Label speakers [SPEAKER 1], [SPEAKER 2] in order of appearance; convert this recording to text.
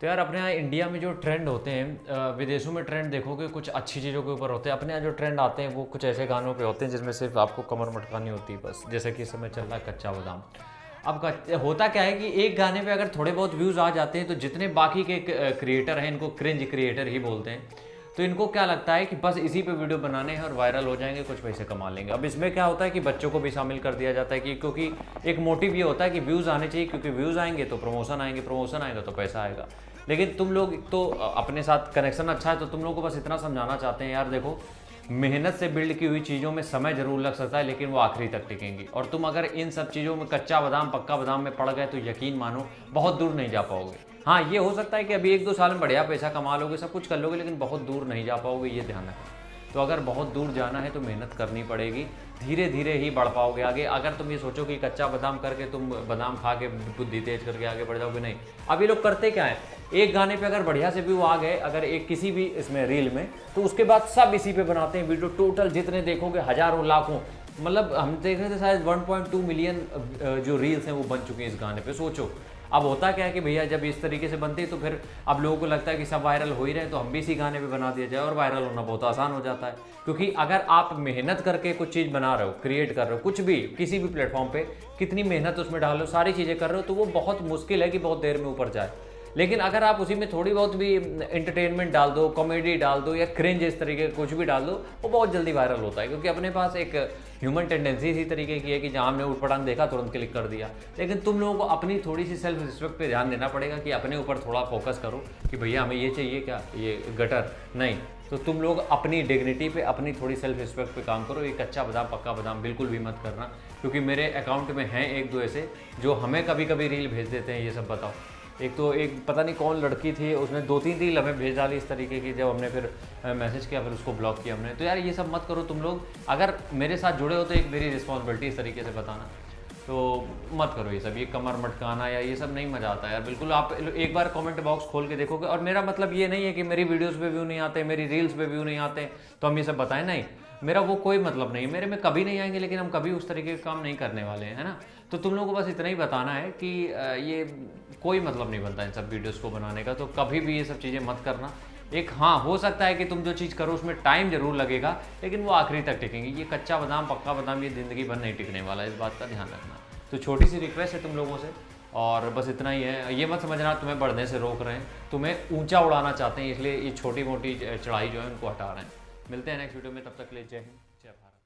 [SPEAKER 1] तो यार अपने यहाँ इंडिया में जो ट्रेंड होते हैं, विदेशों में ट्रेंड देखोगे कुछ अच्छी चीज़ों के ऊपर होते हैं। अपने यहाँ जो ट्रेंड आते हैं वो कुछ ऐसे गानों पे होते हैं जिसमें सिर्फ आपको कमर मटकानी होती है बस, जैसे कि इस समय चल रहा है कच्चा बादाम। अब होता क्या है कि एक गाने पे अगर थोड़े बहुत व्यूज़ आ जाते हैं तो जितने बाकी के क्रिएटर हैं, इनको क्रिंज क्रिएटर ही बोलते हैं, तो इनको क्या लगता है कि बस इसी पे वीडियो बनाने हैं और वायरल हो जाएंगे, कुछ पैसे कमा लेंगे। अब इसमें क्या होता है कि बच्चों को भी शामिल कर दिया जाता है कि क्योंकि एक मोटिव ये होता है कि व्यूज़ आने चाहिए, क्योंकि व्यूज़ आएंगे तो प्रमोशन आएंगे, प्रमोशन आएगा तो पैसा आएगा। लेकिन तुम लोग तो अपने साथ कनेक्शन अच्छा है, तो तुम लोग को बस इतना समझाना चाहते हैं, यार देखो मेहनत से बिल्ड की हुई चीज़ों में समय जरूर लग सकता है लेकिन वो आखिरी तक टिकेंगी। और तुम अगर इन सब चीज़ों में कच्चा बादाम पक्का बादाम में पड़ गए तो यकीन मानो बहुत दूर नहीं जा पाओगे। हाँ, ये हो सकता है कि अभी 1-2 साल में बढ़िया पैसा कमा लोगे, सब कुछ कर लोगे, लेकिन बहुत दूर नहीं जा पाओगे, ये ध्यान रखना। तो अगर बहुत दूर जाना है तो मेहनत करनी पड़ेगी, धीरे धीरे ही बढ़ पाओगे आगे। अगर तुम ये सोचो कि कच्चा बादाम करके तुम बादाम खा के बुद्धि तेज करके आगे बढ़ जाओगे, नहीं। अभी लोग करते क्या है, एक गाने पे अगर बढ़िया से व्यू आ गए, अगर एक किसी भी इसमें रील में, तो उसके बाद सब इसी पे बनाते हैं वीडियो। टोटल जितने देखोगे हज़ारों लाखों, मतलब हम देख रहे थे शायद 1.2 मिलियन जो रील्स हैं वो बन चुकी हैं इस गाने पे। सोचो अब होता क्या है कि भैया जब इस तरीके से बनती है तो फिर अब लोगों को लगता है कि सब वायरल हो ही रहे हैं तो हम भी इसी गाने पे बना दिया जाए, और वायरल होना बहुत आसान हो जाता है। क्योंकि अगर आप मेहनत करके कुछ चीज़ बना रहे हो, क्रिएट कर रहे हो, कुछ भी किसी भी प्लेटफॉर्म पे कितनी मेहनत उसमें डाल रहे हो, सारी चीज़ें कर रहे हो, तो वो बहुत मुश्किल है कि बहुत देर में ऊपर जाए। लेकिन अगर आप उसी में थोड़ी बहुत भी एंटरटेनमेंट डाल दो, कॉमेडी डाल दो या क्रिंज इस तरीके का कुछ भी डाल दो, वो बहुत जल्दी वायरल होता है। क्योंकि अपने पास एक ह्यूमन टेंडेंसी इसी तरीके की है कि जहाँ हमने उठपटांग देखा तुरंत क्लिक कर दिया। लेकिन तुम लोगों को अपनी थोड़ी सी सेल्फ रिस्पेक्ट पे ध्यान देना पड़ेगा कि अपने ऊपर थोड़ा फोकस करो कि भैया हमें ये चाहिए क्या, ये गटर नहीं। तो तुम लोग अपनी डिग्निटी पे, अपनी थोड़ी सेल्फ रिस्पेक्ट पे काम करो। ये कच्चा बादाम पक्का बादाम बिल्कुल भी मत करना, क्योंकि मेरे अकाउंट में हैं 1-2 ऐसे जो हमें कभी कभी रील भेज देते हैं ये सब बताओ। एक पता नहीं कौन लड़की थी, उसने 2-3 रील हमें भेज डाली इस तरीके की, जब हमने फिर मैसेज किया फिर उसको ब्लॉक किया हमने। तो यार ये सब मत करो तुम लोग। अगर मेरे साथ जुड़े हो तो एक मेरी रिस्पॉन्सिबिलिटी इस तरीके से बताना, तो मत करो ये सब, ये कमर मटकाना या ये सब नहीं मज़ा आता यार बिल्कुल। आप एक बार कमेंट बॉक्स खोल के देखोगे, और मेरा मतलब ये नहीं है कि मेरी वीडियोस पे व्यू नहीं आते, मेरी रील्स पे व्यू नहीं आते तो हम ये सब बताएं, नहीं, मेरा वो कोई मतलब नहीं है। मेरे में कभी नहीं आएंगे, लेकिन हम कभी उस तरीके का काम नहीं करने वाले हैं, है ना। तो तुम लोगों को बस इतना ही बताना है कि ये कोई मतलब नहीं बनता इन सब वीडियोस को बनाने का, तो कभी भी ये सब चीज़ें मत करना। एक हाँ, हो सकता है कि तुम जो चीज़ करो उसमें टाइम जरूर लगेगा, लेकिन वो आखिरी तक टिकेंगी। ये कच्चा बादाम पक्का बादाम ये ज़िंदगी भर नहीं टिकने वाला, इस बात का ध्यान रखना। तो छोटी सी रिक्वेस्ट है तुम लोगों से, और बस इतना ही है। ये मत समझना तुम्हें बढ़ने से रोक रहे हैं, तुम्हें ऊंचा उड़ाना चाहते हैं, इसलिए ये छोटी मोटी चढ़ाई जो है उनको हटा रहे हैं। मिलते हैं नेक्स्ट वीडियो में, तब तक के लिए जय हिंद, जय भारत।